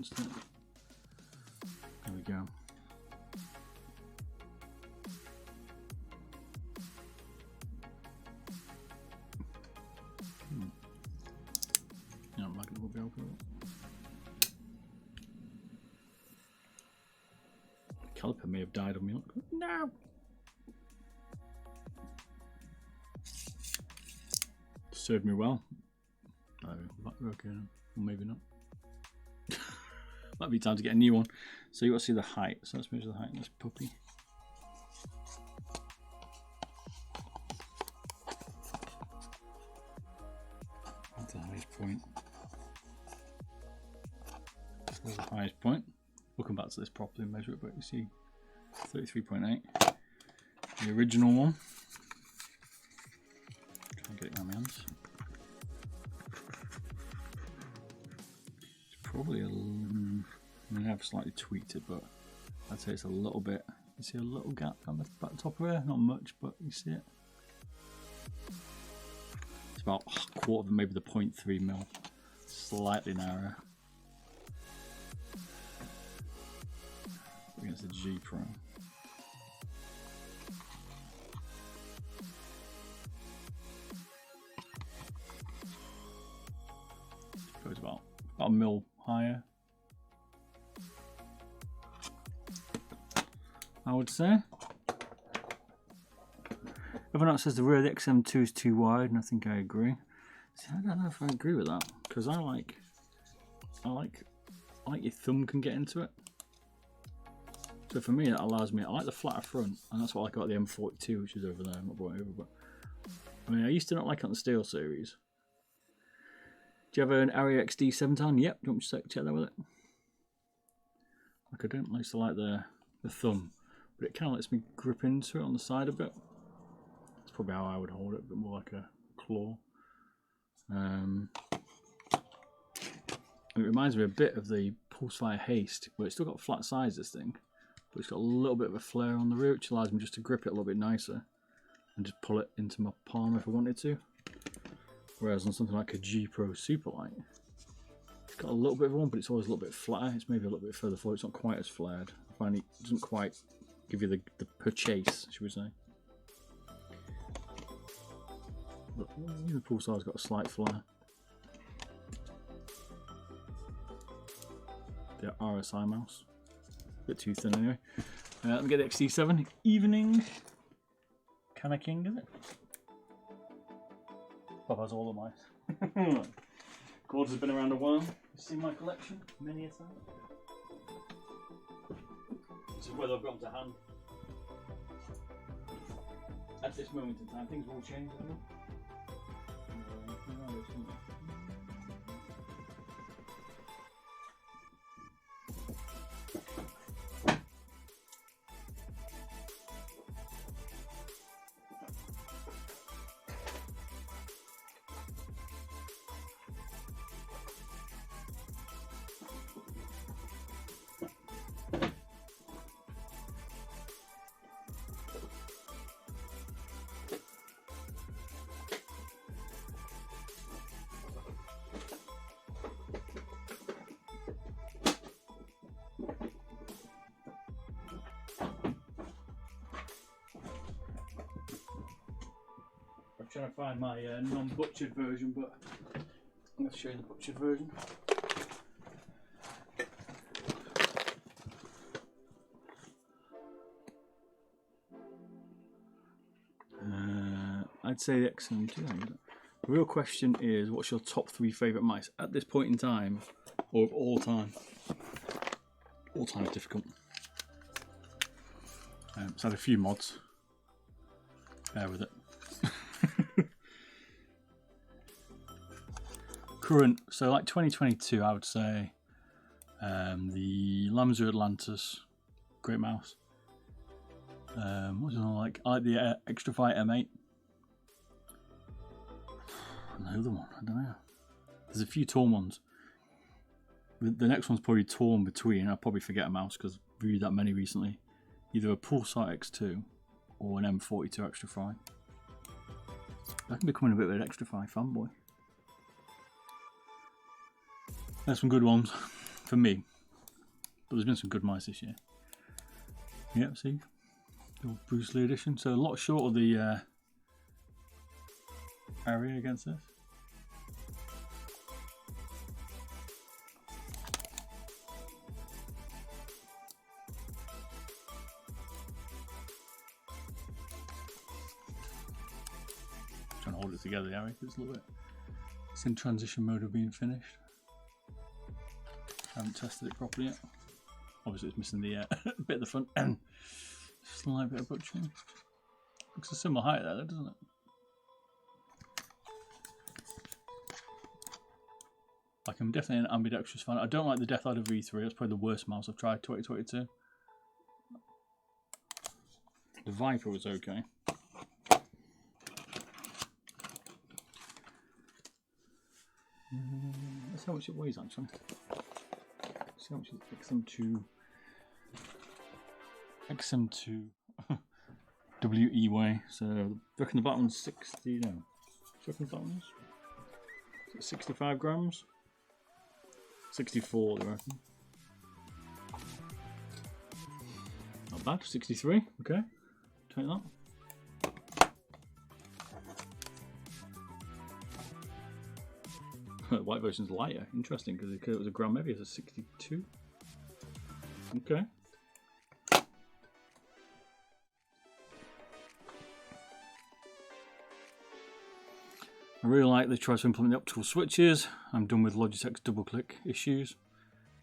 There we go. Yeah, magnet will be open. The caliper may have died on me. No. Served me well. Okay, or maybe not. Might be time to get a new one. So you want to see the height. So let's measure the height of this puppy. That's the highest point. That's the highest point. We'll come back to this properly and measure it, but you see 33.8. The original one. Try and get it around my hands. Probably I mean, I've slightly tweaked it, but I'd say it's a little bit. You see a little gap on the back top of there, not much, but you see it. It's about a quarter of maybe the 0.3 mil, slightly narrower. Against the G Pro. Goes about a mil higher, I would say. Everyone else says the rear of the XM2 is too wide, and I think I agree. See, I don't know if I agree with that, because I like your thumb can get into it. So for me, that allows me. I like the flatter front, and that's what I like about the M42, which is over there. I'm not brought it over, but I mean, I used to not like it on the Steel series. Do you have an Area XD 7-ton? Yep. Do you want me to check that with it? Like I don't used to like the thumb, but it kind of lets me grip into it on the side a bit. That's probably how I would hold it, a bit more like a claw. It reminds me a bit of the Pulsefire Haste, but it's still got flat sides, this thing, but it's got a little bit of a flare on the rear, which allows me just to grip it a little bit nicer and just pull it into my palm if I wanted to. Whereas on something like a G Pro Superlight, it's got a little bit of one, but it's always a little bit flatter. It's maybe a little bit further forward. It's not quite as flared. I find it doesn't quite give you the purchase, should we say. Look, the Pulsar's got a slight flare. The RSI mouse. A bit too thin anyway. Let me get the XT7. Evening. Can I king, is it? Bob has all the mice. Cords has been around a while. You see my collection? Many a time. This is whether I've got them to hand. At this moment in time, things will change, I think. Trying to find my non-butchered version, but I'm going to show you the butchered version. I'd say the XM2. The real question is, what's your top 3 favourite mice at this point in time, or of all time? All time is difficult. It's had a few mods. Bear with it. Current, so like 2022, I would say the Lamza Atlantis, great mouse. What's it like? I like the Extra Fight M8. And the other one, I don't know. There's a few torn ones. The next one's probably torn between. I'll probably forget a mouse because I've reviewed that many recently. Either a Pulsar X2 or an M42 Extra Fight. I can become a bit of an Extra Fight fanboy. There's some good ones for me. but there's been some good mice this year. Yep, see, the old Bruce Lee edition. So a lot short of the area against this. Trying to hold it together, yeah, it's a little bit. It's in transition mode of being finished. I haven't tested it properly yet. Obviously, it's missing the bit at the front end. Slight bit of butchering. Looks a similar height there, doesn't it? Like, I'm definitely an ambidextrous fan. I don't like the Death Adder V3. That's probably the worst mouse I've tried 2022. The Viper was okay. Let's see how much it weighs actually. See how much XM2 WE weigh. So I reckon the bottom one's 60. No, do you reckon the bottom is 65 grams? 64, I reckon. Not bad. 63. Okay, take that. The white version's lighter. Interesting, because it was a gram heavy. It's a 62. Okay. I really like they tried to implement the optical switches. I'm done with Logitech's double click issues.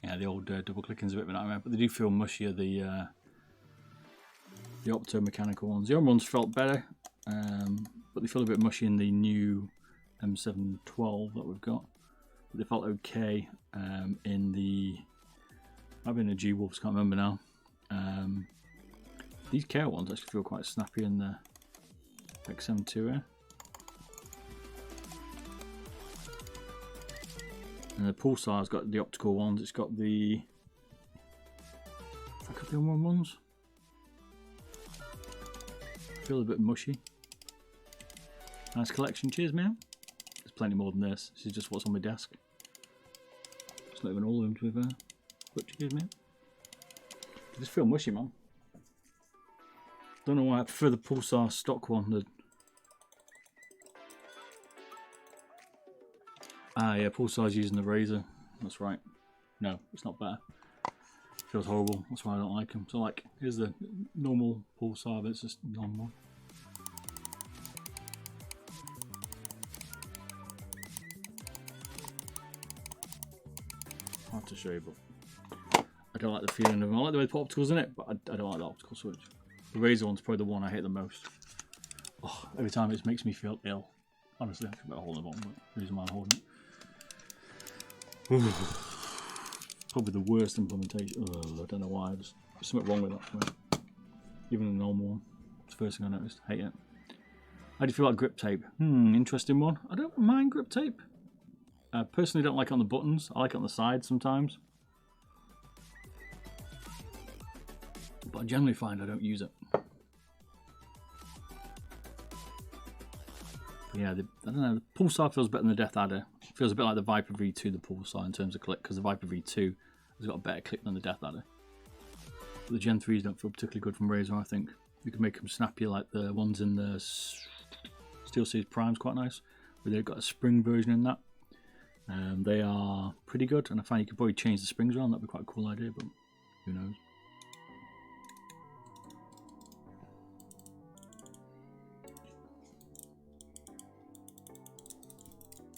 Yeah, the old double clicking's a bit of a nightmare, but they do feel mushier, the optomechanical ones. The other ones felt better, but they feel a bit mushy in the new M712 that we've got. But they felt okay in the, might be in the G-Wolves, can't remember now. These Care ones actually feel quite snappy in the XM2 here. And the Pulsar's got the optical ones, it's got the, I got the other ones. Feel a bit mushy. Nice collection, cheers man. There's plenty more than this. This is just what's on my desk. It's not even all of them to be fair. But cheers man. I just feel mushy, man. Don't know why I prefer the Pulsar stock one. Yeah, Pulsar's using the razor. That's right. No, it's not better. It feels horrible. That's why I don't like them. So like, here's the normal Pulsar, but it's just normal. Hard to show you, but I don't like the feeling of them. I like the way they put opticals in it, but I don't like the optical switch. The razor one's probably the one I hate the most. Oh, every time it makes me feel ill. Honestly, I should better hold it on, but the reason why I'm holding it. Probably the worst implementation. I don't know why. There's something wrong with that for me. Even the normal one. It's the first thing I noticed. Hate it. How do you feel like grip tape? Interesting one. I don't mind grip tape. I personally don't like it on the buttons. I like it on the sides sometimes. But I generally find I don't use it. But yeah, I don't know. The Pulsar feels better than the Death Adder. It feels a bit like the Viper V2, the Pulsar, in terms of click, because the Viper V2 has got a better click than the Death Adder. But the Gen 3s don't feel particularly good from Razer, I think. You can make them snappier, like the ones in the SteelSeries Prime's quite nice, where they've got a spring version in that. They are pretty good, and I find you could probably change the springs around. That'd be quite a cool idea, but who knows.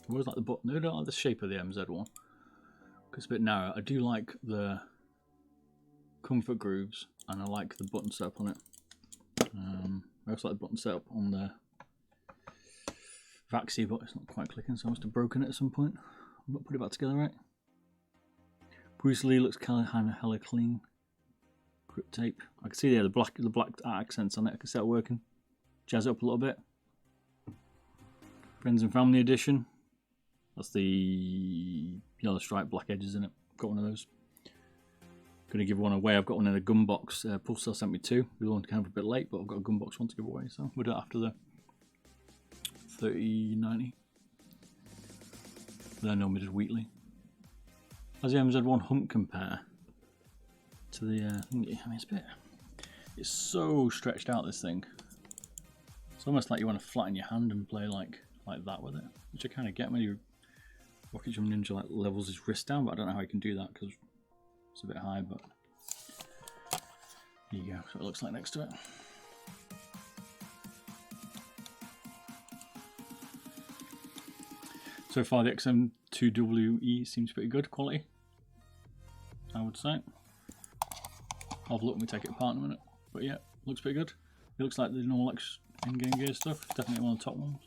I always like the button. I don't like the shape of the MZ one because it's a bit narrow. I do like the comfort grooves, and I like the button setup on it. I also like the button setup on the Vaxi, but it's not quite clicking, so I must have broken it at some point. I've not put it back together right. Bruce Lee looks kind of hella clean. Grip tape. I can see the black accents on it. I can see it working. Jazz it up a little bit. Friends and Family Edition. That's the yellow stripe, black edges in it. Got one of those. Going to give one away. I've got one in a gun box. Pulsar sent me two. The one came a bit late, but I've got a gun box one to give away, so we'll do it after the 3090. Then I normally did weekly. Has the MZ1 hump compare? to the thingy. I mean, it's so stretched out, this thing. It's almost like you want to flatten your hand and play like that with it, which I kind of get when you Rocket Jump Ninja like levels his wrist down, but I don't know how he can do that because it's a bit high. But there you go. That's what it looks like next to it. So far, the XM2WE seems pretty good quality, I would say. I'll have a look when we take it apart in a minute. But yeah, looks pretty good. It looks like the normal in-game gear stuff. Definitely one of the top ones.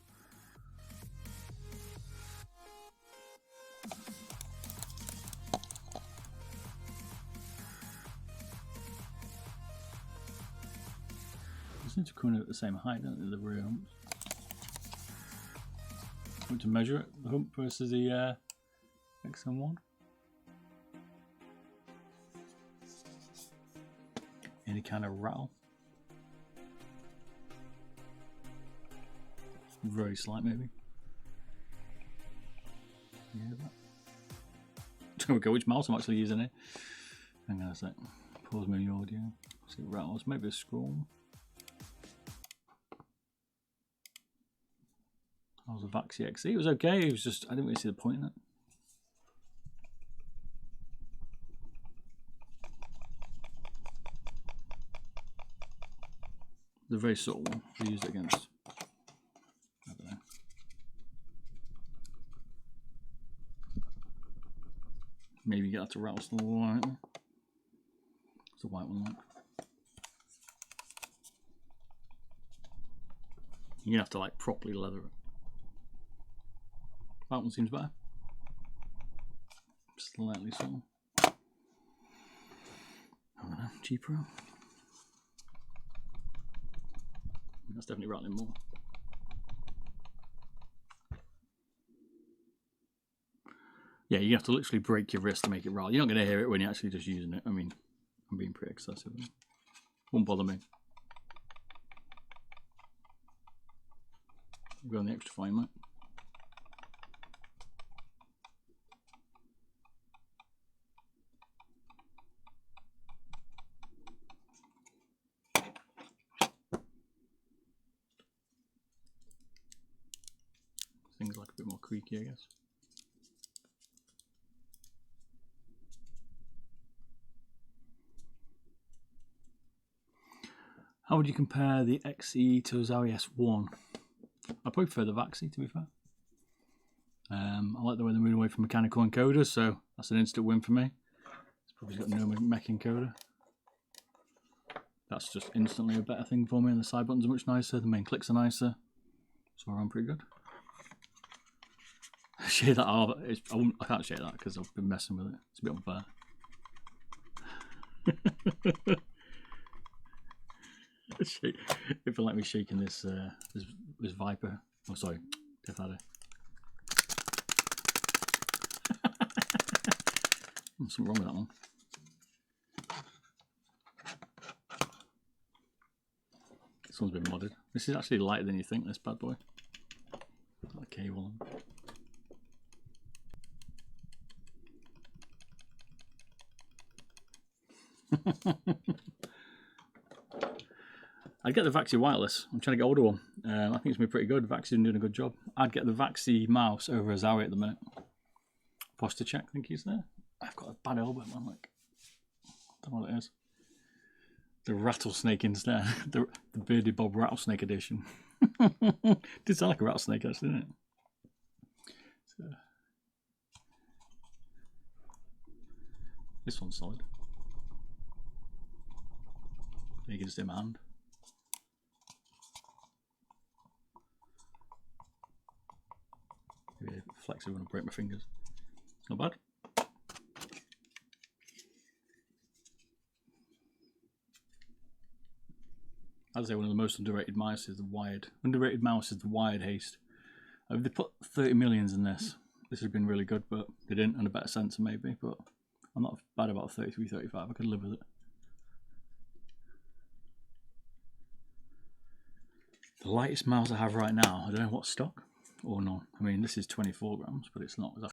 They seem to come in at the same height, don't they, the rear humps? To measure it, the hump versus the XM1. Any kind of rattle? Very slight, maybe. Yeah, that. There we go. Which mouse I'm actually using here? Hang on a sec. Pause my audio. See what rattles. Maybe a scroll. That was a Vaxi XE. It was okay. It was just I didn't really see the point in it. The very subtle one. We used it against. I don't know. Maybe get that to rattle still alright. It's a white one, like. You're gonna have to like properly leather it. That one seems better. Slightly subtle. I don't know, cheaper. That's definitely rattling more. Yeah, you have to literally break your wrist to make it rattle. You're not going to hear it when you're actually just using it. I mean, I'm being pretty excessive. Won't bother me. Go on the extra fine, mate. Things like a bit more creaky, I guess. How would you compare the XE to Zowie S1? I probably prefer the Vaxi, to be fair. I like the way they're moving away from mechanical encoders, so that's an instant win for me. It's probably got no mech encoder. That's just instantly a better thing for me, and the side buttons are much nicer, the main clicks are nicer. So I'm pretty good. Share that off. I can't share that because I've been messing with it. It's a bit unfair. If you like me shaking this this Viper, oh sorry, Death Adder. Something wrong with that one. This one's been modded. This is actually lighter than you think, this bad boy. Got a cable on. I'd get the Vaxi wireless. I'm trying to get hold of one. I think it's been pretty good. Vaxi's been doing a good job. I'd get the Vaxi mouse over a Zowie at the minute. Posture check, I think he's there. I've got a bad elbow, man. Like, I don't know what it is. The rattlesnake instead. the Bearded Bob rattlesnake edition. Did sound like a rattlesnake, actually, didn't it? So, this one's solid. You can just do my hand. Maybe flex it when I break my fingers. It's not bad. I'd say one of the most underrated mice is the wired. Underrated mouse is the wired haste. If they put 30 millions in this, this would have been really good, but they didn't, and a better sensor maybe. But I'm not bad about 33, 35. I could live with it. The lightest mouse I have right now, I don't know what stock or not. I mean, this is 24 grams, but it's not exactly